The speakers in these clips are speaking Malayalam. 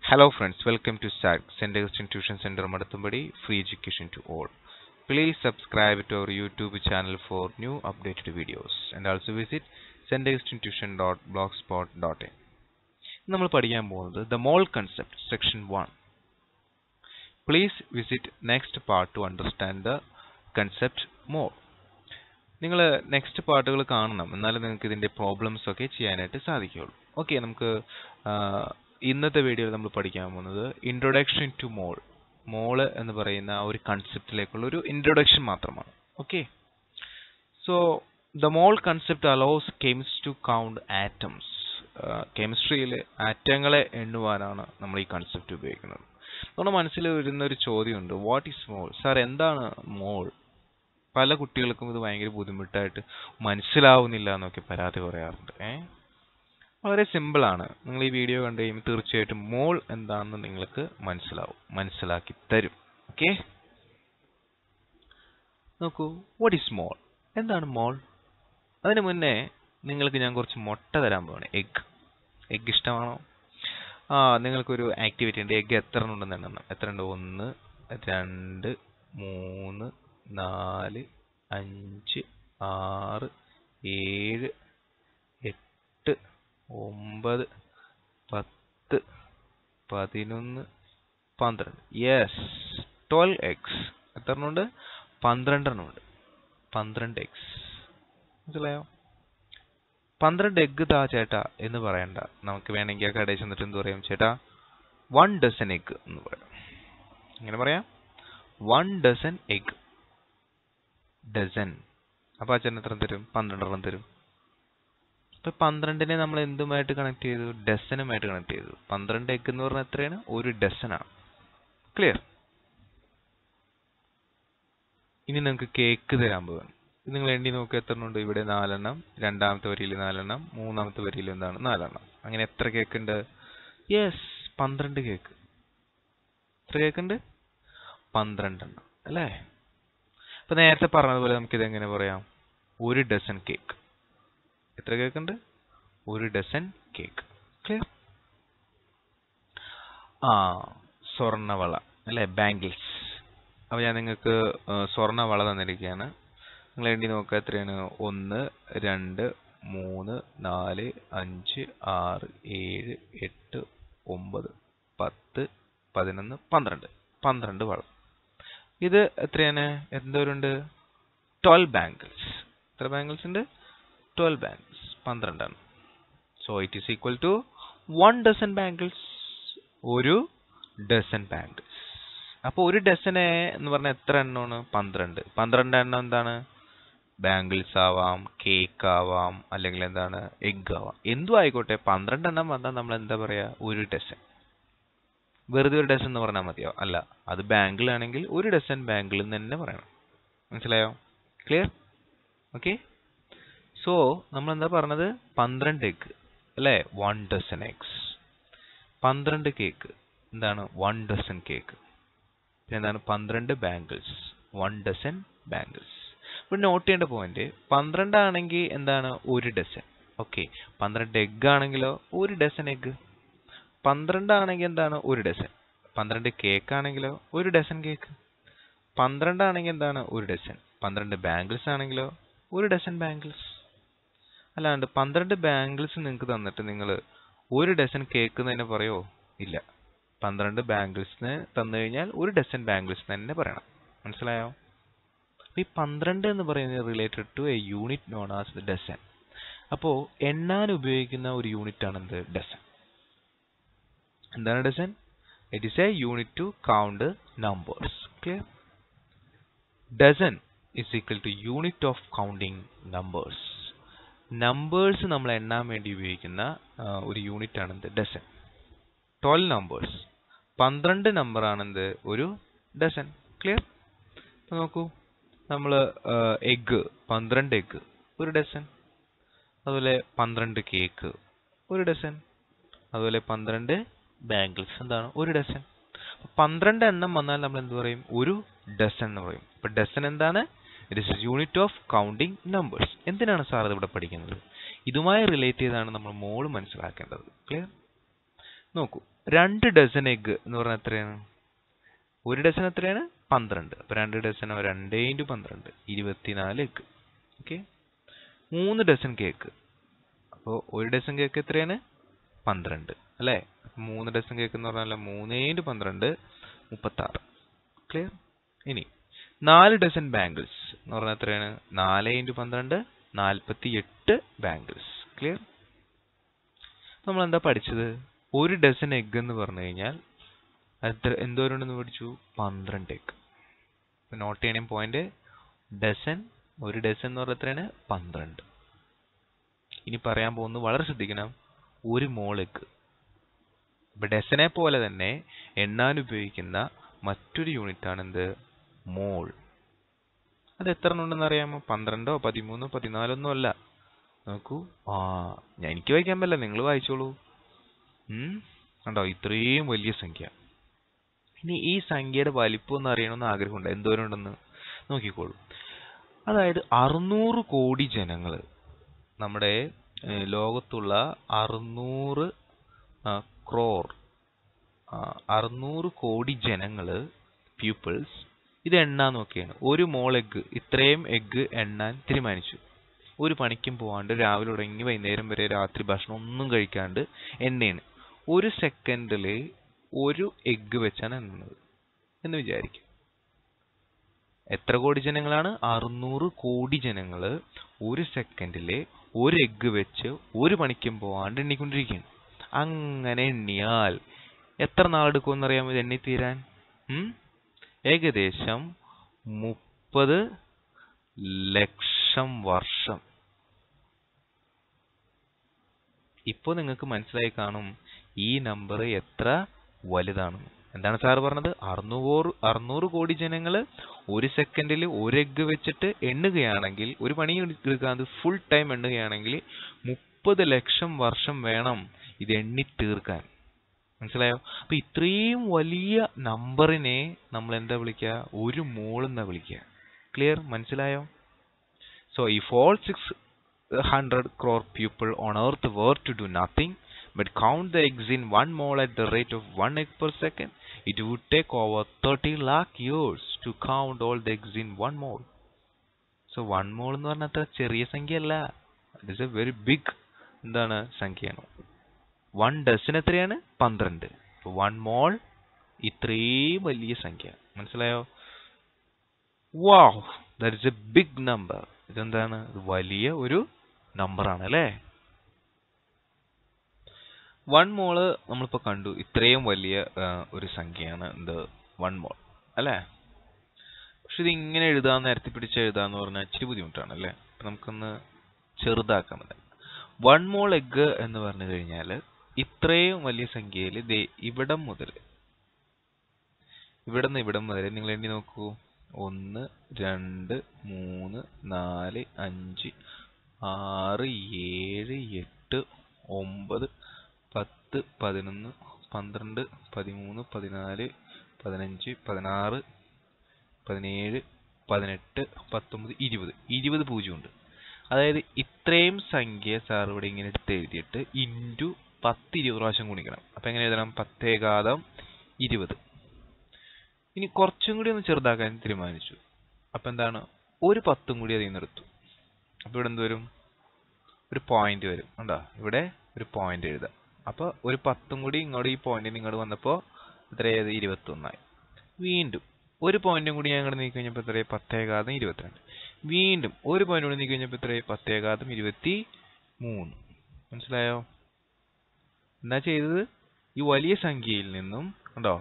Hello friends, welcome to SAG, St. Augustine Tuition Center, Madathumbadi, free education to all. Please subscribe to our YouTube channel for new updated videos and also visit staugustintuition.blogspot.in. നമ്മൾ പഠിക്കാൻ പോകുന്നത് The Mole Concept, Section 1. Please visit next part to understand the concept more. നിങ്ങൾ നെക്സ്റ്റ് പാർട്ടുകൾ കാണണം, എന്നാലും നിങ്ങൾക്ക് ഇതിൻ്റെ പ്രോബ്ലംസ് ഒക്കെ ചെയ്യാനായിട്ട് സാധിക്കുകയുള്ളൂ. ഓക്കെ, നമുക്ക് ഇന്നത്തെ വീഡിയോയിൽ നമ്മൾ പഠിക്കാൻ പോകുന്നത് ഇൻട്രൊഡക്ഷൻ ടു മോൾ. മോള് എന്ന് പറയുന്ന ഒരു കൺസെപ്റ്റിലേക്കുള്ള ഒരു ഇൻട്രൊഡക്ഷൻ മാത്രമാണ്. Okay, so the mole concept allows chemist to count atoms. കെമിസ്ട്രിയിൽ ആറ്റങ്ങളെ എണ്ണുവാനാണ് നമ്മൾ ഈ കൺസെപ്റ്റ് ഉപയോഗിക്കുന്നത്. നമ്മുടെ മനസ്സിൽ വരുന്ന ഒരു ചോദ്യമുണ്ട്, വാട്ട് ഈസ് മോൾ? സാർ, എന്താണ് മോൾ? പല കുട്ടികൾക്കും ഇത് ഭയങ്കര ബുദ്ധിമുട്ടായിട്ട് മനസ്സിലാവുന്നില്ല എന്നൊക്കെ പരാതി പറയാറുണ്ട്. വളരെ സിമ്പിളാണ്. നിങ്ങൾ ഈ വീഡിയോ കണ്ടു കഴിയുമ്പോൾ തീർച്ചയായിട്ടും മോൾ എന്താണെന്ന് നിങ്ങൾക്ക് മനസ്സിലാക്കി തരും. ഓക്കെ, നോക്കൂ, വാട്ട് ഈസ് മോൾ? എന്താണ് മോൾ? അതിന് മുന്നേ നിങ്ങൾക്ക് ഞാൻ കുറച്ച് മുട്ട തരാൻ പോവാണ്. എഗ് ഇഷ്ടമാണോ? നിങ്ങൾക്കൊരു ആക്ടിവിറ്റി ഉണ്ട്. എഗ് എത്ര ഉണ്ടെന്ന് എണ്ണം. എത്ര ഉണ്ട്? 1 2 3 4 5 6 7 8 9 10 11 12. Yes, 12 eggs. എത്ര എണ്ണമുണ്ട്? 12 എണ്ണമുണ്ട്. 12 എഗ്സ്. മനസ്സിലായോ? 12 എഗ്ഗ് താ ചേട്ടാ എന്ന് പറയണ്ട. നമുക്ക് വേണമെങ്കിൽ ആ കടയിൽ ചെന്നിട്ട് എന്ത് പറയാം? ചേട്ടാ 1 ഡസൻ എഗ്ഗ് എന്ന് പറയാം. ഇങ്ങനെ പറയാം, 1 ഡസൻ എഗ്ഗ്. ഡസൻ. അപ്പോൾ ആ ചേട്ടൻ എത്ര തരും? 12 തരും. ഇപ്പൊ 12നെ നമ്മൾ എന്തുമായിട്ട് കണക്ട് ചെയ്തു? ഡസനുമായിട്ട് കണക്ട് ചെയ്തു. 12 എഗ് എന്ന് പറഞ്ഞാൽ എത്രയാണ്? 1 ഡസനാണ്. ക്ലിയർ? ഇനി നിങ്ങൾക്ക് കേക്ക് തരാൻ പോവാണ്. നിങ്ങൾ എണ്ണി നോക്കുക, എത്ര ഉണ്ട്? ഇവിടെ 4 എണ്ണം, രണ്ടാമത്തെ വരിയിൽ 4 എണ്ണം, മൂന്നാമത്തെ വരിയിൽ എന്താണ്? 4 എണ്ണം. അങ്ങനെ എത്ര കേക്ക് ഉണ്ട്? Yes, 12 cake. എത്ര കേക്ക് ഉണ്ട്? 12 എണ്ണം അല്ലേ? ഇപ്പൊ നേരത്തെ പറഞ്ഞതുപോലെ നമുക്കിത് എങ്ങനെ പറയാം? 1 ഡസൻ കേക്ക്. എത്ര കേക്ക് ഉണ്ട്? 1 ഡസൻ കേക്ക്. ക്ലിയർ? സ്വർണ്ണവള അല്ലെ, ബാംഗിൾസ്. അപ്പോൾ ഞാൻ നിങ്ങൾക്ക് സ്വർണ്ണവള തന്നിരിക്കുകയാണ്. നിങ്ങൾ എണ്ണി നോക്കുക, എത്രയാണ്? 1 2 3 4 5 6 7 8 9 10 11 12. 12 വള. ഇത് എത്രയാണ്? എന്തോരുണ്ട്? 12 ബാംഗിൾസ്. എത്ര ബാംഗിൾസ് ഉണ്ട്? 12 ബാംഗിൾസ്. 12 ആണ്. So it is equal to 1 dozen bangles. 1 dozen bangles. അപ്പോൾ 1 ഡസനെ എന്ന് പറഞ്ഞാൽ എത്ര എണ്ണമാണ്? 12. 12 എണ്ണം എന്താണ്? ബാംഗിൾസ് ആവാം, കേക്ക് ആവാം, അല്ലെങ്കിൽ എന്താണ്? എഗ് ആവാം. എന്തും ആയിക്കോട്ടെ, 12 എണ്ണം വന്നാൽ നമ്മൾ എന്താ പറയുക? 1 ഡസൻ. വെറുതെ 1 ഡസൻ എന്ന് പറഞ്ഞാൽ മതിയോ? അല്ല, അത് ബാംഗിൾ ആണെങ്കിൽ 1 ഡസൻ ബാംഗിൾ എന്ന് തന്നെ പറയണം. മനസ്സിലായോ? ക്ലിയർ? ഓക്കെ, സോ നമ്മൾ എന്താ പറഞ്ഞത്? 12 എഗ് അല്ലേ? 1 ഡസൻ എഗ്സ്. 12 കേക്ക് എന്താണ്? 1 ഡസൻ കേക്ക്. പിന്നെ എന്താണ്? 12 ബാംഗിൾസ്. 1 dozen bangles. ഇവിടെ നോട്ട് ചെയ്യേണ്ട പോയിന്റ്, 12 ആണെങ്കിൽ എന്താണ്? 1 ഡസൻ. ഓക്കെ, 12 എഗ് ആണെങ്കിലോ? 1 ഡസൻ എഗ്. 12 ആണെങ്കിൽ എന്താണ്? 1 ഡസൻ. 12 കേക്ക് ആണെങ്കിലോ? 1 ഡസൻ കേക്ക്. 12 ആണെങ്കിൽ എന്താണ്? 1 ഡസൻ. 12 ബാംഗിൾസ് ആണെങ്കിലോ? 1 ഡസൻ ബാംഗിൾസ്. അല്ലാണ്ട് 12 ബാംഗിൾസ് നിങ്ങൾക്ക് തന്നിട്ട് നിങ്ങൾ 1 ഡസൻ കേക്ക് തന്നെ പറയോ? ഇല്ല. 12 ബാംഗിൾസിന് തന്നു കഴിഞ്ഞാൽ 1 ഡസൻ ബാംഗിൾസ് തന്നെ പറയണം. മനസ്സിലായോ? ഈ 12 എന്ന് പറയുന്നത് related to a unit known as dozen. അപ്പോൾ എണ്ണാൻ ഉപയോഗിക്കുന്ന ഒരു യൂണിറ്റ് ആണ് എന്ത്? ഡസൻ. എന്താണ് dozen? It is a unit to count numbers. Clear? Dozen is equal to unit of counting numbers. Numbers നമ്മൾ എണ്ണാൻ വേണ്ടി ഉപയോഗിക്കുന്ന ഒരു യൂണിറ്റ് ആണ് എന്ത്? ഡസൻ. 12 നമ്പേഴ്സ്. 12 നമ്പർ ആണെന്ത്? ഒരു ഡസൻ. ക്ലിയർ? നോക്കൂ, നമ്മൾ എഗ് 12 എഗ് 1 ഡസൻ. അതുപോലെ 12 കേക്ക് 1 ഡസൻ. അതുപോലെ 12 ബാംഗിൾസ് എന്താണ്? 1 ഡസൻ. 12 എണ്ണം വന്നാൽ നമ്മൾ എന്ത് പറയും? 1 ഡസൻ എന്ന് പറയും. ഇപ്പൊ ഡസൻ എന്താണ്? It is unit of counting numbers. എന്തിനാണ് സാർ ഇത് ഇവിടെ പഠിക്കുന്നത്? ഇതുമായി റിലേറ്റ് ചെയ്താണ് നമ്മൾ മോള് മനസ്സിലാക്കേണ്ടത്. ക്ലിയർ? നോക്കൂ, 2 ഡസൻ എഗ്ഗ് എന്ന് പറഞ്ഞാൽ എത്രയാണ്? ഒരു ഡസൻ എത്രയാണ്? 12. അപ്പോൾ 2 dozen 2 × 12 24 egg. Okay. 3 dozen cake. അപ്പോൾ ഒരു ഡസൻ കേക്ക് എത്രയാണ്? 12 അല്ലേ? 3 ഡസൻ കേക്ക് എന്ന് പറഞ്ഞാൽ 3 × 12 36. ക്ലിയർ? ഇനി 4 ഡസൻ ബാംഗിൾസ് എന്ന് പറഞ്ഞാൽ എത്രയാണ്? 4 × 12 48 ബാംഗിൾസ്. ക്ലിയർ? നമ്മൾ എന്താ പഠിച്ചത്? ഒരു ഡസൻ എഗ്ഗ് എന്ന് പറഞ്ഞു കഴിഞ്ഞാൽ എന്തോരുണ്ടെന്ന് പഠിച്ചു? 12 എഗ്ഗ്. നോട്ട് ചെയ്യണ പോയിന്റ് ഡസൻ. ഒരു ഡസൻ എന്ന് പറഞ്ഞാൽ എത്രയാണ്? 12. ഇനി പറയാൻ പോകുന്നത് വളരെ ശ്രദ്ധിക്കണം. ഒരു മോൾ എഗ്ഗ്. ഇപ്പൊ ഡസനെ പോലെ തന്നെ എണ്ണാൻ ഉപയോഗിക്കുന്ന മറ്റൊരു യൂണിറ്റ് ആണ് എന്ത്? മോൾ. അത് എത്ര ഉണ്ടെന്ന് അറിയാമോ? 12, 13, 14 ഒന്നും അല്ല. നോക്കൂ. എനിക്ക് വായിക്കാൻ പറ്റില്ല, നിങ്ങൾ വായിച്ചോളൂ. കണ്ടോ, ഇത്രയും വലിയ സംഖ്യ. ഇനി ഈ സംഖ്യയുടെ വലിപ്പം ഒന്ന് അറിയണമെന്ന് ആഗ്രഹമുണ്ട്. എന്തോരം ഉണ്ടെന്ന് നോക്കിക്കോളൂ. അതായത് 600 കോടി ജനങ്ങൾ, നമ്മുടെ ലോകത്തുള്ള 600 കോടി ജനങ്ങൾ, പീപ്പിൾസ്, ഇത് എണ്ണാൻ നോക്കിയാണ്. ഒരു മോൾ എഗ്ഗ്, ഇത്രയും എഗ്ഗ് എണ്ണാൻ തീരുമാനിച്ചു. ഒരു പണിക്കും പോവാണ്ട് രാവിലെ തുടങ്ങി വൈകുന്നേരം വരെ രാത്രി ഭക്ഷണം ഒന്നും കഴിക്കാണ്ട് എണ്ണയാണ്. ഒരു സെക്കൻഡിൽ ഒരു എഗ്ഗ് വെച്ചാണ് എണ്ണുന്നത് എന്ന് വിചാരിക്കും. എത്ര കോടി ജനങ്ങളാണ്? 600 കോടി ജനങ്ങൾ ഒരു സെക്കൻഡിൽ ഒരു എഗ്ഗ് വെച്ച് ഒരു പണിക്കും പോവാണ്ട് എണ്ണിക്കൊണ്ടിരിക്കുകയാണ്. അങ്ങനെ എണ്ണിയാൽ എത്ര നാളെടുക്കുമെന്ന് അറിയാമോ ഇത് എണ്ണിത്തീരാൻ? ഏകദേശം 30 ലക്ഷം വർഷം. ഇപ്പോൾ നിങ്ങൾക്ക് മനസ്സിലായി കാണും ഈ നമ്പർ എത്ര വലുതാണെന്ന്. എന്താണ് സാറ് പറഞ്ഞത്? 600 കോടി ജനങ്ങൾ ഒരു സെക്കൻഡിൽ ഒരു എഗ്ഗ് വെച്ചിട്ട് എണ്ണുകയാണെങ്കിൽ, ഒരു പണി എടുക്കാതെ ഫുൾ ടൈം എണ്ണുകയാണെങ്കിൽ 30 ലക്ഷം വർഷം വേണം ഇത് എണ്ണി തീർക്കാൻ. മനസ്സിലായോ? അപ്പൊ ഇത്രയും വലിയ നമ്പറിനെ നമ്മൾ എന്താ വിളിക്കുക? ഒരു മോൾ എന്നാ വിളിക്കുക. ക്ലിയർ? മനസ്സിലായോ? So if all 600 crore people on earth were to do nothing but count the eggs in one mole at the rate of 1 egg per second, it would take over 30 lakh years to count all the eggs in one mole. So 1 mole എന്ന് പറഞ്ഞാൽ അത്ര ചെറിയ സംഖ്യയല്ല. It is a very big എന്താണ് സംഖ്യയാണ്. 1 ഡസൻ എത്രയാണ്? 12. 1 മോൾ ഇത്രയും വലിയ സംഖ്യ. മനസ്സിലായോ? Wow, that is a big number. ഇതെന്താണ്? വലിയ ഒരു നമ്പറാണ് അല്ലേ? 1 മോള് നമ്മളിപ്പോൾ കണ്ടു. ഇത്രയും വലിയ ഒരു സംഖ്യയാണ് എന്ത്? 1 മോൾ അല്ലേ? പക്ഷെ ഇത് ഇങ്ങനെ എഴുതാൻ, നേരത്തെ പിടിച്ച് എഴുതാന്ന് പറഞ്ഞാൽ ഇച്ചിരി ബുദ്ധിമുട്ടാണ് അല്ലേ? അപ്പം നമുക്കൊന്ന് ചെറുതാക്കാൻ പറ്റും. 1 മോൾ എഗ്ഗ് എന്ന് പറഞ്ഞു കഴിഞ്ഞാൽ ഇത്രയും വലിയ സംഖ്യയിൽ ഇവിടം മുതൽ നിങ്ങൾ എണ്ണി നോക്കൂ. 1, 2, 3, 4, 5, 6, 7, 8, 9, 10, 11, 12, 13, 14, 15, 16, 17, 18, 19, 20 പൂജ്യമുണ്ട്. അതായത് ഇത്രയും സംഖ്യ സാർ ഇവിടെ ഇങ്ങനെ എടുത്ത് എഴുതിയിട്ട് ഇൻറ്റു 10 20 പ്രാവശ്യം ഗുണിക്കണം. അപ്പം എങ്ങനെ എഴുതണം? 10 × 20. ഇനി കുറച്ചും കൂടി ഒന്ന് ചെറുതാക്കാൻ തീരുമാനിച്ചു. അപ്പം എന്താണ്? ഒരു 10 കൂടി അതിൽ നിന്ന് എടുത്തു. അപ്പോൾ ഇവിടെ എന്ത് വരും? ഒരു പോയിന്റ് വരും. ഉണ്ടോ? ഇവിടെ ഒരു പോയിന്റ് എഴുതാം. അപ്പോൾ ഒരു 10 കൂടി ഇങ്ങോട്ട്, ഈ പോയിന്റിന് ഇങ്ങോട്ട് വന്നപ്പോൾ എത്രയായത്? 21ആയി. വീണ്ടും ഒരു പോയിന്റും കൂടി ഞാൻ ഇങ്ങോട്ട് നീക്കി കഴിഞ്ഞപ്പോൾ എത്രയായി? 10 × 22. വീണ്ടും ഒരു പോയിന്റ് കൂടി നീക്കി കഴിഞ്ഞപ്പോൾ എത്രയായി? 10 × 23. മനസ്സിലായോ? എന്താ ചെയ്തത്? ഈ വലിയ സംഖ്യയിൽ നിന്നും ഉണ്ടോ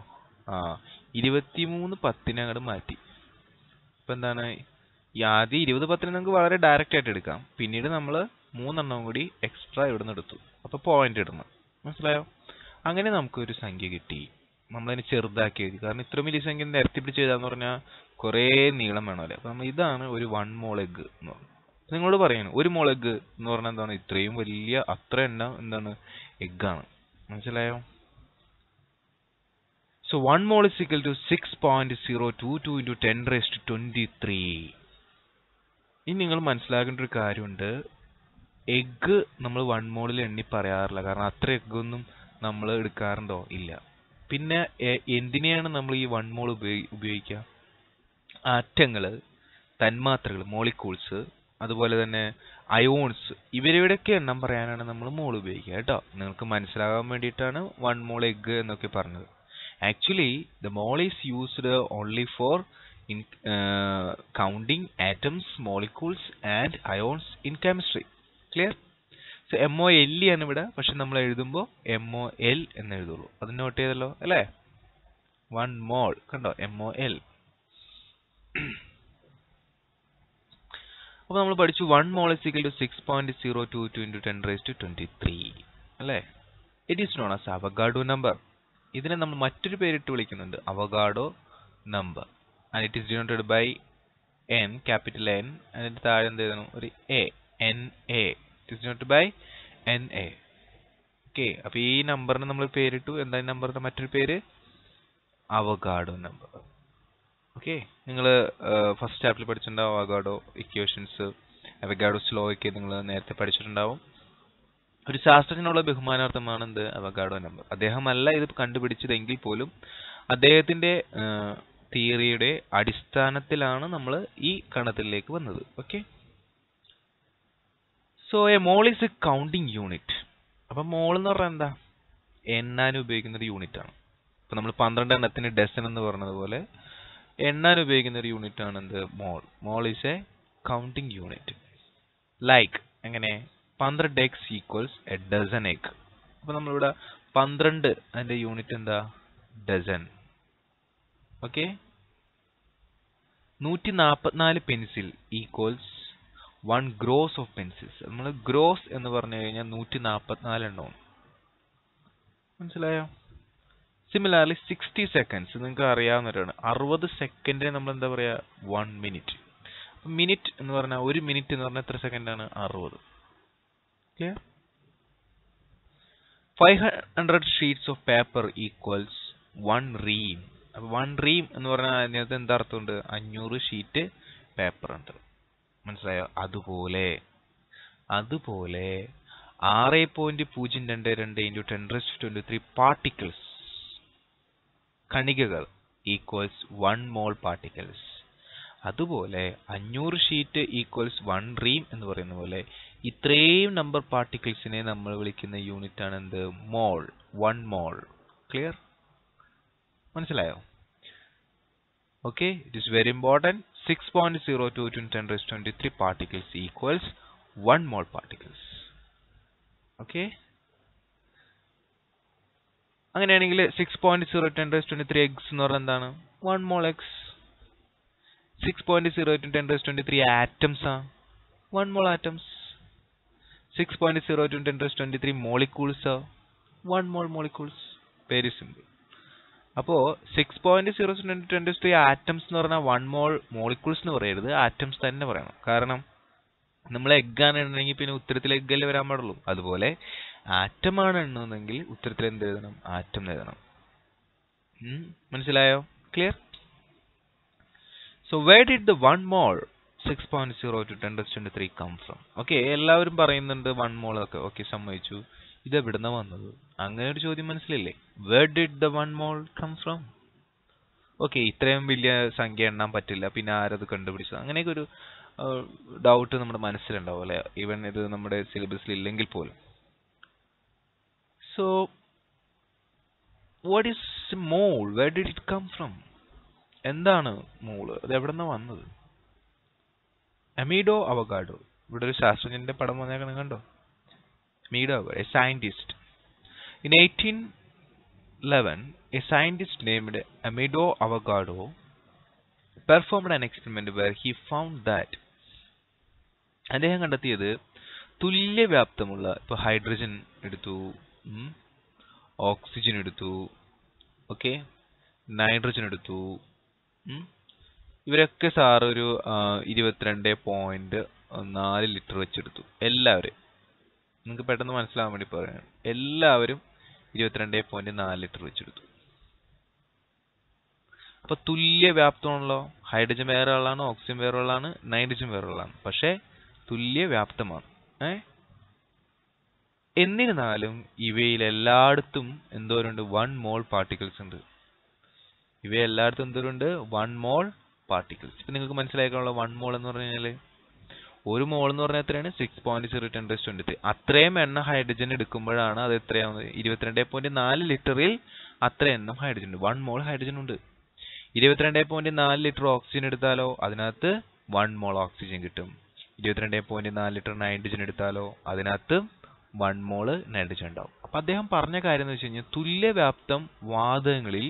23 10 അങ്ങോട്ട് മാറ്റി. ഇപ്പം എന്താണ്? ഈ ആദ്യം 20 10 നമുക്ക് വളരെ ഡയറക്റ്റ് ആയിട്ട് എടുക്കാം. പിന്നീട് നമ്മൾ 3 എണ്ണം കൂടി എക്സ്ട്രാ ഇവിടെ നിന്ന് എടുത്തു. അപ്പോൾ പോയിന്റ് ഇടണം. മനസ്സിലായോ? അങ്ങനെ നമുക്കൊരു സംഖ്യ കിട്ടി. നമ്മളതിനെ ചെറുതാക്കി എഴുതി. കാരണം ഇത്ര വലിയ സംഖ്യ നിരത്തി പിടിച്ച് എഴുതാന്ന് പറഞ്ഞാൽ കുറേ നീളം വേണമല്ലേ? അപ്പം ഇതാണ് ഒരു 1 മോൾ എഗ്ഗ് എന്ന് പറഞ്ഞത്. നിങ്ങളോട് പറയാണ്, ഒരു മോൾ എഗ്ഗ് എന്ന് പറഞ്ഞാൽ എന്താണ്? ഇത്രയും വലിയ അത്ര എണ്ണം എന്താണ്? എഗ്ഗാണ്. മനസ്സിലായോ? So 1 mole is equal to 6.022 into 10⁻23. ഇനി നിങ്ങൾ മനസ്സിലാക്കേണ്ട ഒരു കാര്യമുണ്ട്. എഗ്ഗ് നമ്മൾ 1 മോളിൽ എണ്ണി പറയാറില്ല. കാരണം അത്ര എഗ്ഗൊന്നും നമ്മൾ എടുക്കാറുണ്ടോ? ഇല്ല. പിന്നെ എന്തിനെയാണ് നമ്മൾ ഈ 1 മോൾ ഉപയോഗിക്കുക? ആറ്റങ്ങള്, തന്മാത്രകൾ, മോളിക്യൂൾസ്, അതുപോലെ തന്നെ അയോൺസ്, ഇവരുടെയൊക്കെ എണ്ണം പറയാനാണ് നമ്മൾ മോൾ ഉപയോഗിക്കുക കേട്ടോ. നിങ്ങൾക്ക് മനസ്സിലാകാൻ വേണ്ടിയിട്ടാണ് 1 മോൾ എഗ് എന്നൊക്കെ പറഞ്ഞത്. Actually the mole is used only for in counting atoms, molecules and ions in chemistry. Clear? So MOL ആണ് ഇവിടെ, പക്ഷെ നമ്മൾ എഴുതുമ്പോൾ MOL എന്ന് എഴുതുള്ളൂ. അത് നോട്ട് ചെയ്തല്ലോ അല്ലേ? 1 മോൾ കണ്ടോ, MOL. അപ്പോൾ നമ്മൾ പഠിച്ചു 1 മോൾ is equal to 6.022 into 10 raised to 23 അല്ലേ? It is known as Avogadro number. ഇതിനെ നമ്മൾ മറ്റൊരു പേരിട്ട് വിളിക്കുന്നുണ്ട്, Avogadro number. And it is denoted by n, capital N, and താഴെ എന്ത് എഴുതണം? ഒരു A, NA. It is denoted by NA. Okay, അപ്പോൾ ഈ നമ്പറിന് നമ്മൾ പേരിട്ടു. എന്താ ഈ നമ്പറിന്റെ മറ്റൊരു പേര്? Avogadro number. ഓക്കെ, നിങ്ങൾ ഫസ്റ്റ് ചാപ്റ്ററിൽ പഠിച്ചിട്ടുണ്ടാവും അവഗാഡോ ഇക്വേഷൻസ്, അവഗാഡോസ് ലോ ഒക്കെ നിങ്ങൾ നേരത്തെ പഠിച്ചിട്ടുണ്ടാവും. ഒരു ശാസ്ത്രജ്ഞനുള്ള ബഹുമാനാർത്ഥമാണ് എന്ത്? Avogadro number. അദ്ദേഹമല്ല ഇത് കണ്ടുപിടിച്ചതെങ്കിൽ പോലും അദ്ദേഹത്തിന്റെ തിയറിയുടെ അടിസ്ഥാനത്തിലാണ് നമ്മൾ ഈ കണത്തിലേക്ക് വന്നത്. Okay, so a mole is a counting unit. അപ്പൊ മോൾ എന്ന് പറഞ്ഞാൽ എന്താ? എണ്ണാൻ ഉപയോഗിക്കുന്ന ഒരു യൂണിറ്റ് ആണ്. ഇപ്പൊ നമ്മൾ 12 എണ്ണത്തിന് ഡസൻ എന്ന് പറഞ്ഞതുപോലെ എണ്ണാൻ ഉപയോഗിക്കുന്ന ഒരു യൂണിറ്റ് ആണ് എന്ത്? Mole. Mole is a counting unit. Like എങ്ങനെ? 12 eggs equals a dozen egg. അപ്പൊ നമ്മളിവിടെ 12 അതിന്റെ യൂണിറ്റ് എന്താ? Dozen. Okay, 144 pencil equals 1 gross of pencils. നമ്മൾ ഗ്രോസ് എന്ന് പറഞ്ഞു കഴിഞ്ഞാൽ 144 എണ്ണമാണ്. മനസ്സിലായോ? സിമിലർലി 60 സെക്കൻഡ്സ് നിങ്ങൾക്ക് അറിയാവുന്നവരാണ്. 60 സെക്കൻഡിനെ നമ്മൾ എന്താ പറയാ? 1 മിനിറ്റ്. മിനിറ്റ് എന്ന് പറഞ്ഞാൽ 1 മിനിറ്റ് എന്ന് പറഞ്ഞാൽ എത്ര സെക്കൻഡ് ആണ്? 60. Clear? 500 sheets of paper equals 1 ream. അപ്പൊ 1 റീം എന്ന് പറഞ്ഞാൽ അതിനകത്ത് എന്താ അർത്ഥമുണ്ട്? 500 ഷീറ്റ് പേപ്പർ ഉണ്ട്. മനസ്സിലായോ? അതുപോലെ 6.022 into 10⁻23 പാർട്ടിക്കിൾസ്, കണികകൾ ഈക്വൽസ് 1 മോൾ പാർട്ടിക്കിൾസ്. അതുപോലെ 500 ഷീറ്റ് ഈക്വൽസ് 1 റീം എന്ന് പറയുന്ന പോലെ ഇത്രയും നമ്പർ പാർട്ടിക്കിൾസിനെ നമ്മൾ വിളിക്കുന്ന യൂണിറ്റ് ആണ് എന്ത്? മോൾ. 1 മോൾ. ക്ലിയർ? മനസ്സിലായോ? Okay, it is very important. 6.022 into 10⁻23 particles equals 1 mole particles. Okay, അങ്ങനെയാണെങ്കിൽ 6.0 10⁻23 എഗ്സ് എന്ന് പറഞ്ഞാൽ എന്താണ്? 1 മോൾ എഗ്സ്. 6.0 10⁻23 ആറ്റംസ് ആ? 1 മോൾ ആറ്റംസ്. 6.0 10⁻23 മോളിക്യൂൾസ് ആ? 1 മോൾ മോളിക്യൂൾസ്. Very simple. അപ്പോ 6.0 10⁻23 ആറ്റംസ് എന്ന് പറഞ്ഞാൽ 1 മോൾ മോളിക്യൂൾസ് എന്ന് പറയരുത്, ആറ്റംസ് തന്നെ പറയണം. കാരണം നമ്മൾ എഗ് ആണ് എണ്ണുന്നെങ്കിൽ പിന്നെ ഉത്തരത്തിൽ എഗ് അല്ലേ വരാൻ പാടുള്ളൂ. അതുപോലെ ആറ്റം ആണ് എണ്ണുന്നെങ്കിൽ ഉത്തരത്തിൽ എന്ത് എഴുതണം? ആറ്റം എഴുതണം. മനസ്സിലായോ? Clear? So where did the 1 mole 6.0 10⁻23 come from? Okay, എല്ലാവരും പറയുന്നുണ്ട് 1 മോൾ ഒക്കെ. ഓക്കെ, സമ്മതിച്ചു. ഇത് എവിടുന്ന വന്നത്? അങ്ങനെ ഒരു ചോദ്യം മനസ്സിലില്ലേ? Where did the 1 mole come from? Okay, ഇത്രയും വലിയ സംഖ്യ എണ്ണാൻ പറ്റില്ല, പിന്നെ ആരത് കണ്ടുപിടിച്ചത്? അങ്ങനെയൊക്കെ ഒരു ഡൗട്ട് നമ്മുടെ മനസ്സിലുണ്ടാവും അല്ലെ? ഈവൻ ഇത് നമ്മുടെ സിലബസിൽ ഇല്ലെങ്കിൽ പോലും. So what is mole? Where did it come from? എന്താണ് മോള്? അത് എവിടെന്നാ വന്നത്? Amedeo Avogadro. ഇവിടെ ഒരു ശാസ്ത്രജ്ഞന്റെ പടം വന്നേക്കണം, കണ്ടോ? Amedeo Avogadro, a scientist. In 1811, a scientist named Amedeo Avogadro performed an experiment where he found that അദ്ദേഹം കണ്ടെത്തിയത് തുല്യ വ്യാപ്തമുള്ള, ഇപ്പൊ ഹൈഡ്രജൻ എടുത്തു, ഓക്സിജൻ എടുത്തു, ഓക്കെ, നൈട്രജൻ എടുത്തു, ഇവരൊക്കെ സാർ ഒരു 22.4 ലിറ്റർ വെച്ചെടുത്തു. എല്ലാവരും നിങ്ങൾക്ക് പെട്ടെന്ന് മനസ്സിലാവാൻ വേണ്ടി പറയാണ്. എല്ലാവരും 22.4 ലിറ്റർ വെച്ചെടുത്തു. അപ്പൊ തുല്യ വ്യാപ്തമാണല്ലോ. ഹൈഡ്രജൻ വേറെ ഉള്ളതാണ്, ഓക്സിജൻ വേറെ ഉള്ളതാണ്, നൈട്രജൻ വേറെ ഉള്ളതാണ്, പക്ഷെ തുല്യ വ്യാപ്തമാണ്. എന്നിരുന്നാലും ഇവയിൽ എല്ലായിടത്തും എന്തോരുണ്ട് 1 മോൾ പാർട്ടിക്കിൾസ് ഉണ്ട്. ഇവയെല്ലായിടത്തും എന്തോരുണ്ട് 1 മോൾ പാർട്ടിക്കിൾസ്. ഇപ്പൊ നിങ്ങൾക്ക് മനസ്സിലാക്കാനുള്ള 1 മോൾ എന്ന് പറഞ്ഞു കഴിഞ്ഞാൽ ഒരു മോൾ എന്ന് പറഞ്ഞാൽ എത്രയാണ് 6.0 × 10⁻23. അത്രയും എണ്ണം ഹൈഡ്രജൻ എടുക്കുമ്പോഴാണ് അത് എത്രയാവുന്നത് 22.4 ലിറ്ററിൽ അത്ര എണ്ണം ഹൈഡ്രജൻ ഉണ്ട്. 1 മോൾ ഹൈഡ്രജൻ ഉണ്ട്. 22.4 ലിറ്റർ ഓക്സിജൻ എടുത്താലോ അതിനകത്ത് 1 മോൾ ഓക്സിജൻ കിട്ടും. 22.4 ലിറ്റർ നൈട്രജൻ എടുത്താലോ അതിനകത്ത് 1 മോള് നൈട്രജൻ ഉണ്ടാവും. അപ്പൊ അദ്ദേഹം പറഞ്ഞ കാര്യം എന്ന് വെച്ച് കഴിഞ്ഞാൽ തുല്യവ്യാപ്തം വാതകങ്ങളിൽ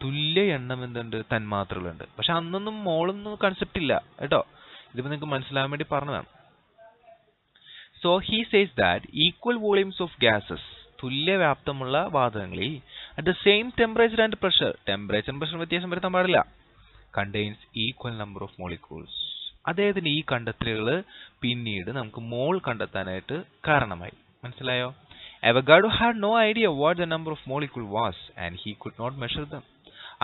തുല്യ എണ്ണം എന്തുണ്ട് തന്മാത്രകളുണ്ട്. പക്ഷെ അന്നൊന്നും മോളൊന്നും കൺസെപ്റ്റ് ഇല്ല കേട്ടോ. ഇതിപ്പോ നിങ്ങൾക്ക് മനസ്സിലാകാൻ വേണ്ടി പറഞ്ഞതാണ്. So he says that equal volumes of gases തുല്യവ്യാപ്തമുള്ള വാതകങ്ങളിൽ at the same temperature and pressure വ്യത്യാസം വരുത്താൻ പാടില്ല contains equal number of molecules. അദ്ദേഹത്തിന്റെ ഈ കണ്ടെത്തലുകൾ പിന്നീട് നമുക്ക് മോൾ കണ്ടെത്താനായിട്ട് കാരണമായി. മനസ്സിലായോ? Avogadro had no idea what the number of molecule was and he could not measure them.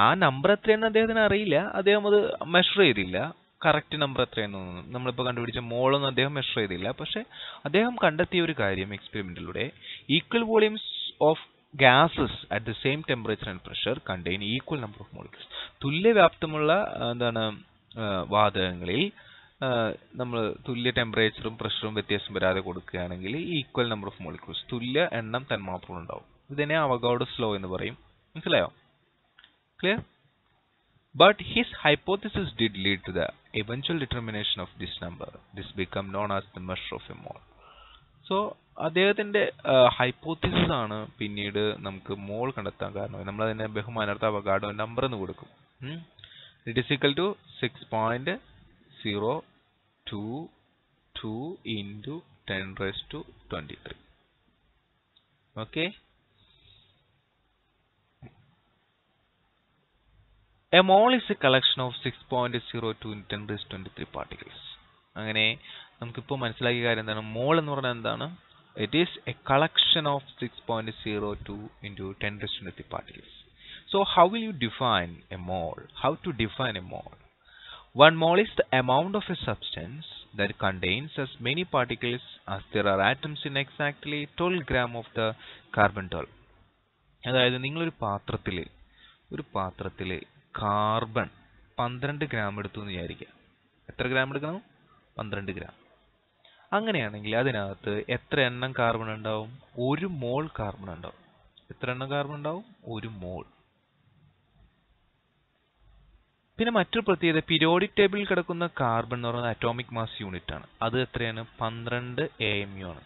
ആ നമ്പർ എത്രയെന്ന് അദ്ദേഹത്തിന് അറിയില്ല, അദ്ദേഹം അത് മെഷർ ചെയ്തില്ല. കറക്റ്റ് നമ്പർ എത്രയെന്നൊന്നും നമ്മളിപ്പോൾ കണ്ടുപിടിച്ച മോളൊന്നും അദ്ദേഹം മെഷർ ചെയ്തില്ല. പക്ഷെ അദ്ദേഹം കണ്ടെത്തിയ ഒരു കാര്യം എക്സ്പെരിമെന്റിലൂടെ equal volumes of gases at the same temperature and pressure contain equal number of molecules. തുല്യവ്യാപ്തമുള്ള വാതകങ്ങളിൽ നമ്മൾ തുല്യ ടെമ്പറേച്ചറും പ്രഷറും വ്യത്യാസം വരാതെ കൊടുക്കുകയാണെങ്കിൽ ഈക്വൽ നമ്പർ ഓഫ് മോളിക്യൂൾസ് തുല്യ എണ്ണം തന്മാത്രകൾ ഉണ്ടാവും. ഇതിനെ അവഗാഡോസ് ലോ എന്ന് പറയും. മനസ്സിലായോ? Clear? But his hypothesis did lead to the eventual determination of this number. This became known as the measure of a mole. So അദ്ദേഹത്തിന്റെ ഹൈപ്പോത്തിസിസ് ആണ് പിന്നീട് നമുക്ക് മോൾ കണ്ടെത്താൻ കാരണം. നമ്മൾ അതിനെ ബഹുമാനാർത്ഥ അവഗാഡോ നമ്പർ എന്ന് കൊടുക്കും. It is equal to 6.022 into 10⁻23. Okay. A mole is a collection of 6.02 into 10⁻23 particles. അങ്ങനെ നമുക്കിപ്പോൾ മനസ്സിലാക്കിയ കാര്യം എന്താണ്? മോൾ എന്ന് പറഞ്ഞാൽ എന്താണ്? It is a collection of 6.02 into 10⁻23 particles. So how will you define a mole? How to define a mole? One mole is the amount of a substance that contains as many particles as there are atoms in exactly 12 gram of the carbon 12. അതായത് നിങ്ങളൊരു പാത്രത്തിൽ കാർബൺ 12 ഗ്രാം എടുത്തു എന്ന് വിചാരിക്കുക. എത്ര ഗ്രാം എടുക്കണം? 12 ഗ്രാം. അങ്ങനെയാണെങ്കിൽ അതിനകത്ത് എത്ര എണ്ണം കാർബൺ ഉണ്ടാവും? 1 മോൾ കാർബൺ ഉണ്ടാവും. എത്ര എണ്ണം കാർബൺ ഉണ്ടാവും? 1 മോൾ. പിന്നെ മറ്റൊരു പ്രത്യേകത, പീരിയോഡിക് ടേബിളിൽ കിടക്കുന്ന കാർബൺ എന്ന് പറയുന്നത് അറ്റോമിക് മാസ് യൂണിറ്റ് ആണ്. അത് എത്രയാണ്? 12 AMU ആണ്.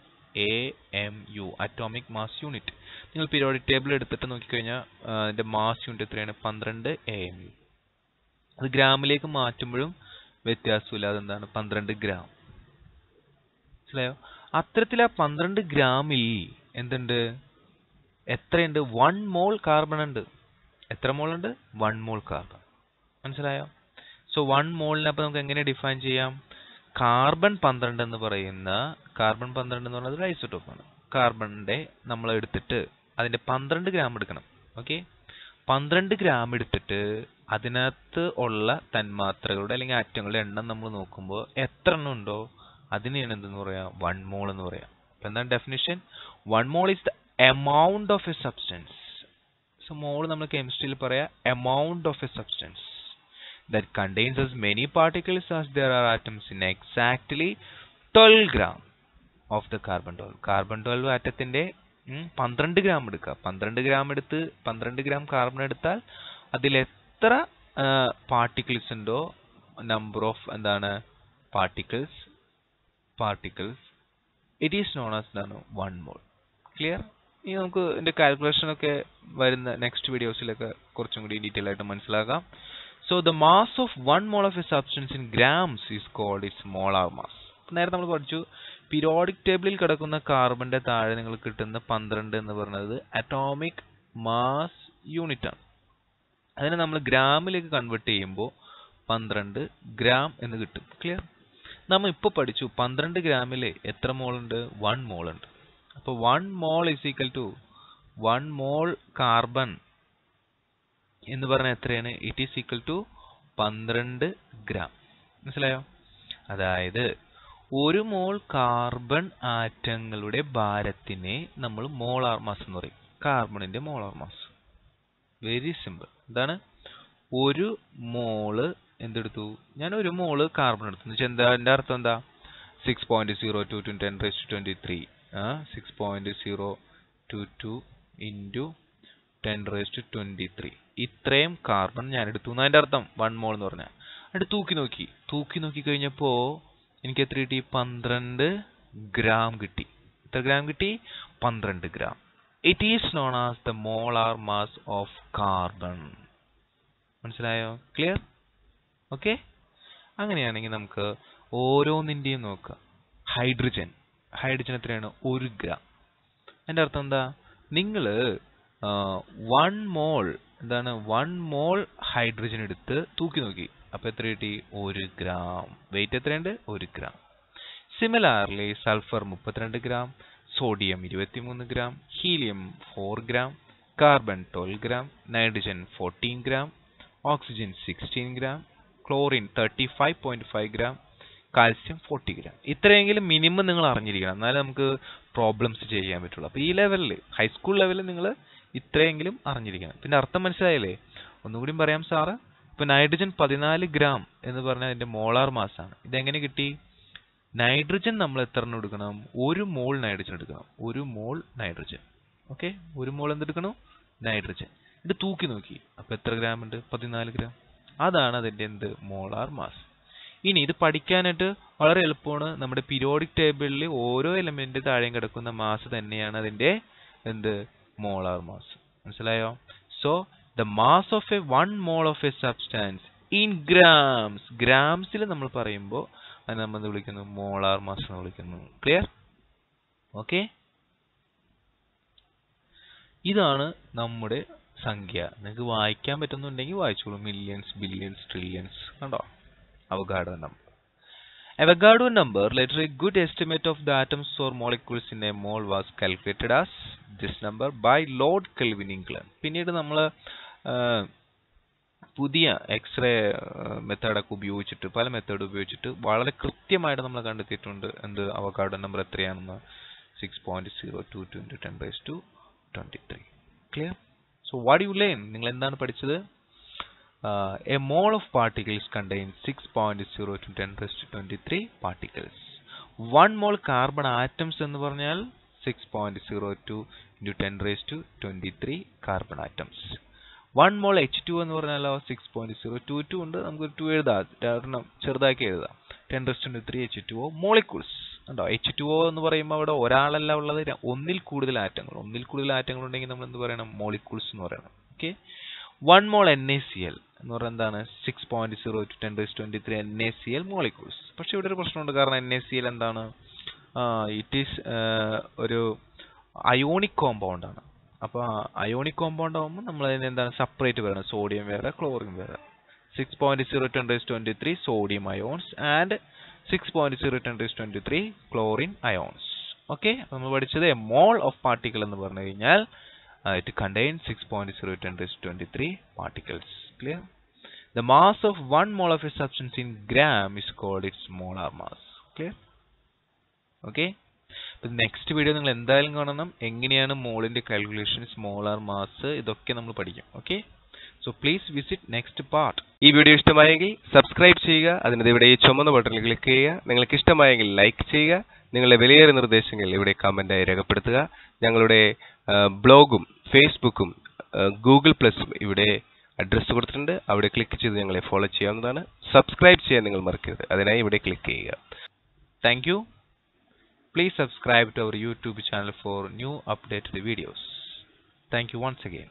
AMU atomic mass unit. നിങ്ങൾ പീരിയോഡിക് ടേബിൾ എടുത്തിട്ട് നോക്കിക്കഴിഞ്ഞാൽ അതിന്റെ മാസ് യൂണിറ്റ് എത്രയാണ്? 12 AMU. അത് ഗ്രാമിലേക്ക് മാറ്റുമ്പോഴും വ്യത്യാസമില്ല. അതെന്താണ്? 12 ഗ്രാം. മനസ്സിലായോ? അത്തരത്തിൽ ആ 12 ഗ്രാമിൽ എന്തുണ്ട്? എത്രയുണ്ട്? 1 മോൾ കാർബൺ ഉണ്ട്. എത്ര മോൾ ഉണ്ട്? 1 മോൾ കാർബൺ. മനസ്സിലായോ? സോ 1 മോളിനെ അപ്പൊ നമുക്ക് എങ്ങനെ ഡിഫൈൻ ചെയ്യാം? കാർബൺ 12 എന്ന് പറയുന്നത് ഒരു ഐസോട്ടോപ്പാണ്. കാർബണിന്റെ നമ്മൾ എടുത്തിട്ട് അതിന്റെ 12 ഗ്രാം എടുക്കണം. ഓക്കെ. 12 ഗ്രാം എടുത്തിട്ട് അതിനകത്ത് ഉള്ള തന്മാത്രകളുടെ അല്ലെങ്കിൽ ആറ്റങ്ങളുടെ എണ്ണം നമ്മൾ നോക്കുമ്പോൾ എത്ര എണ്ണം ഉണ്ടോ അതിനെയാണ് എന്തെന്ന് പറയാം? 1 മോൾ എന്ന് പറയാം. അപ്പൊ എന്താണ് definition? 1 mole is the amount of a substance. So mole നമ്മൾ കെമിസ്ട്രിയിൽ പറയാം amount of a substance that contains as many particles as there are atoms in exactly 12 gram of the carbon 12. Carbon 12 ആറ്റത്തിന്റെ 12 gram എടുക്കുക. 12 ഗ്രാം എടുത്ത് 12 ഗ്രാം കാർബൺ എടുത്താൽ അതിൽ എത്ര പാർട്ടിക്കിൾസ് ഉണ്ടോ നമ്പർ ഓഫ് എന്താണ് particles it is known as 1 mole. Clear? ഇനി നമുക്ക് ഇതിന്റെ കാൽക്കുലേഷൻ ഒക്കെ വരുന്ന നെക്സ്റ്റ് വീഡിയോസിലൊക്കെ കുറച്ചും കൂടി ഡീറ്റെയിൽ ആയിട്ട് മനസ്സിലാക്കാം. So the mass of 1 mole of a substance in grams is called its molar mass. നേരത്തെ നമ്മൾ പഠിച്ചു പീരിയോഡിക് ടേബിളിൽ കിടക്കുന്ന കാർബണിന്റെ താഴെ നിങ്ങൾക്ക് കിട്ടുന്ന 12 എന്ന് പറയുന്നത് അറ്റോമിക് മാസ് യൂണിറ്റ് ആണ്. അതിനെ നമ്മൾ ഗ്രാമിലേക്ക് കൺവേർട്ട് ചെയ്യുമ്പോൾ 12 ഗ്രാം എന്ന് കിട്ടും. ക്ലിയർ? നമ്മൾ ഇപ്പോൾ പഠിച്ചു 12 ഗ്രാമിൽ എത്ര മോൾ ഉണ്ട്? 1 മോൾ ഉണ്ട്. അപ്പോൾ 1 mole is equal to 1 mole carbon എന്ന് പറഞ്ഞാൽ എത്രയാണ്? It is equal to 12 gram. മനസ്സിലായോ? അതായത് ഒരു മോൾ കാർബൺ ആറ്റങ്ങളുടെ ഭാരത്തിനെ നമ്മൾ മോളാർ മാസ് എന്ന് പറയും. കാർബണിന്റെ മോളാർ മാസ്. Very simple. എന്താണ്? ഒരു മോള് എന്തെടുത്തു? ഞാൻ ഒരു മോള് കാർബൺ എടുത്തു. എന്താ എൻ്റെ അർത്ഥം? എന്താ? 6.022 × 10⁻23. 6.022 × 10⁻23. ഇത്രയും കാർബൺ ഞാൻ എടുത്തു എന്നാ എൻ്റെ അർത്ഥം. 1 മോൾ എന്ന് പറഞ്ഞാൽ. എന്നിട്ട് തൂക്കി നോക്കി കഴിഞ്ഞപ്പോ എനിക്ക് എത്ര കിട്ടി? 12 ഗ്രാം കിട്ടി. എത്ര ഗ്രാം കിട്ടി? 12 gram. It is known as the molar mass of carbon. മനസ്സിലായോ? ക്ലിയർ? ഓക്കെ. അങ്ങനെയാണെങ്കിൽ നമുക്ക് ഓരോന്നിന്റെയും നോക്കാം. ഹൈഡ്രജൻ എത്രയാണ്? 1 ഗ്രാം. എൻ്റെ അർത്ഥം എന്താ? നിങ്ങൾ 1 മോൾ എന്താണ്? 1 മോൾ ഹൈഡ്രജൻ എടുത്ത് തൂക്കി നോക്കി. അപ്പൊ എത്ര കിട്ടി? 1 ഗ്രാം. വെയിറ്റ് എത്രയുണ്ട്? 1 gram. Similarly sulphur 32 gram, sodium 23 gram, helium 4 gram, carbon 12 gram, nitrogen 14 gram, oxygen 16 gram, chlorine 35.5 gram, calcium 40 gram. ഇത്രയെങ്കിലും മിനിമം നിങ്ങൾ അറിഞ്ഞിരിക്കണം, എന്നാലേ നമുക്ക് പ്രോബ്ലംസ് ചെയ്യാൻ പറ്റുള്ളൂ. അപ്പോൾ ഈ ലെവലിൽ, ഹൈസ്കൂൾ ലെവലിൽ നിങ്ങൾ ഇത്രയെങ്കിലും അറിഞ്ഞിരിക്കണം. പിന്നെ അർത്ഥം മനസ്സിലായില്ലേ? ഒന്നുകൂടി പറയാം സാറ്. ഇപ്പൊ നൈട്രജൻ 14 ഗ്രാം എന്ന് പറഞ്ഞാൽ അതിന്റെ മോളാർ മാസാണ്. ഇതെങ്ങനെ കിട്ടി? നൈട്രജൻ നമ്മൾ എത്ര എണ്ണം എടുക്കണം? 1 മോൾ നൈട്രജൻ എടുക്കണം. 1 മോൾ നൈട്രജൻ. ഓക്കെ, 1 മോൾ എന്തെടുക്കണം? നൈട്രജൻ. ഇത് തൂക്കി നോക്കി. അപ്പൊ എത്ര ഗ്രാം ഉണ്ട്? 14 ഗ്രാം. അതാണ് അതിന്റെ എന്ത്? Molar mass. ഇനി ഇത് പഠിക്കാനായിട്ട് വളരെ എളുപ്പമാണ്. നമ്മുടെ പീരിയോഡിക് ടേബിളിൽ ഓരോ എലമെന്റ് താഴെയും കിടക്കുന്ന മാസ് തന്നെയാണ് അതിന്റെ എന്ത്? Molar mass. മനസ്സിലായോ? So the mass of a 1 mole of a substance in grams. ഗ്രാംസിൽ നമ്മൾ പറയുമ്പോൾ അതിനെ നമ്മൾ വിളിക്കുന്നു മോളാർ മാസ് എന്ന് വിളിക്കുന്നു. ക്ലിയർ? ഓക്കെ. ഇതാണ് നമ്മുടെ സംഖ്യ. നിങ്ങൾക്ക് വായിക്കാൻ പറ്റുന്നുണ്ടെങ്കിൽ വായിച്ചോളൂ. Millions, billions, trillions. കണ്ടോ? Avogadro number. Avogadro number, later a good estimate of the atoms or molecules in a mole, was calculated as this number by Lord Kelvin, England. പിന്നീട് നമ്മൾ പുതിയ എക്സ്റേ മെത്തേഡൊക്കെ ഉപയോഗിച്ചിട്ട്, പല മെത്തേഡ് ഉപയോഗിച്ചിട്ട് വളരെ കൃത്യമായിട്ട് നമ്മൾ കണ്ടെത്തിയിട്ടുണ്ട് എന്ത്? അവഗാഡ്രോ നമ്പർ എത്രയാണെന്ന്. 6.022 × 10⁻23. Clear? So what you learn? നിങ്ങൾ എന്താണ് പഠിച്ചത്? A mole of particles contains 6.0 × 10⁻23 particles. 1 mole carbon atoms എന്ന് പറഞ്ഞാൽ 6.02 × 10⁻23 carbon atoms. 1 mole H2 എന്ന് പറഞ്ഞാലോ 6.022 ഉണ്ട്. നമുക്ക് 2 എഴുതാം, കാരണം ചെറുതാക്കി എഴുതാം. 10⁻23 H2O molecules. ഉണ്ടോ? H2O എന്ന് പറയുമ്പോൾ അവിടെ ഒരാളല്ല ഉള്ളത്, ഒന്നിൽ കൂടുതൽ ആറ്റങ്ങൾ ഉണ്ടെങ്കിൽ നമ്മൾ എന്ത് പറയണം? മോളിക്യൂൾസ് എന്ന് പറയണം. ഓക്കെ. 1 mole NaCl എന്ന് പറഞ്ഞാൽ എന്താണ്? 6.0 × 10⁻23 NaCl മോളിക്യൂൾസ്. പക്ഷെ ഇവിടെ ഒരു പ്രശ്നമുണ്ട്, കാരണം NaCl എന്താണ്? ഇറ്റ് ഈസ് ഒരു അയോണിക് കോമ്പൗണ്ട് ആണ്. അപ്പോൾ അയോണിക് കോമ്പൗണ്ട് ആകുമ്പോൾ നമ്മൾ അതിന് എന്താണ്? സെപ്പറേറ്റ് പറയണം. സോഡിയം വേറെ, ക്ലോറിൻ വേറെ. 6.0 × 10⁻23 sodium ions and 6.0 × 10⁻23 chlorine ions. Okay. നമ്മൾ പഠിച്ചത് എ മോൾ ഓഫ് പാർട്ടിക്കിൾ എന്ന് പറഞ്ഞു കഴിഞ്ഞാൽ it contains 6.0 × 10⁻23 particles. Clear? The mass of 1 mole of a substance in gram is called its molar mass. Clear? Okay. അപ്പോൾ നെക്സ്റ്റ് വീഡിയോ നിങ്ങൾ എന്തായാലും കാണണം. എങ്ങനെയാണ് മോളിന്റെ കാൽക്കുലേഷൻസ്, മോളാർ മാസ്, ഇതൊക്കെ നമ്മൾ പഠിക്കും. Okay. So please visit next part. ഈ വീഡിയോ ഇഷ്ടമായെങ്കിൽ സബ്സ്ക്രൈബ് ചെയ്യുക. അതിന് ഇവിടെ ഈ ചുമന്ന ബട്ടണിൽ ക്ലിക്ക് ചെയ്യുക. നിങ്ങൾക്ക് ഇഷ്ടമായെങ്കിൽ ലൈക്ക് ചെയ്യുക. നിങ്ങളുടെ വിലയേറിയ നിർദ്ദേശങ്ങൾ ഇവിടെ കമന്റായി രേഖപ്പെടുത്തുക. ഞങ്ങളുടെ ബ്ലോഗും ഫേസ്ബുക്കും ഗൂഗിൾ പ്ലസും ഇവിടെ അഡ്രസ്സ് കൊടുത്തിട്ടുണ്ട്. അവിടെ ക്ലിക്ക് ചെയ്ത് ഞങ്ങളെ ഫോളോ ചെയ്യാവുന്നതാണ്. സബ്സ്ക്രൈബ് ചെയ്യാൻ നിങ്ങൾ മറക്കരുത്. അതിനായി ഇവിടെ ക്ലിക്ക് ചെയ്യുക. Thank you. Please subscribe to our YouTube channel for new updated videos. Thank you once again.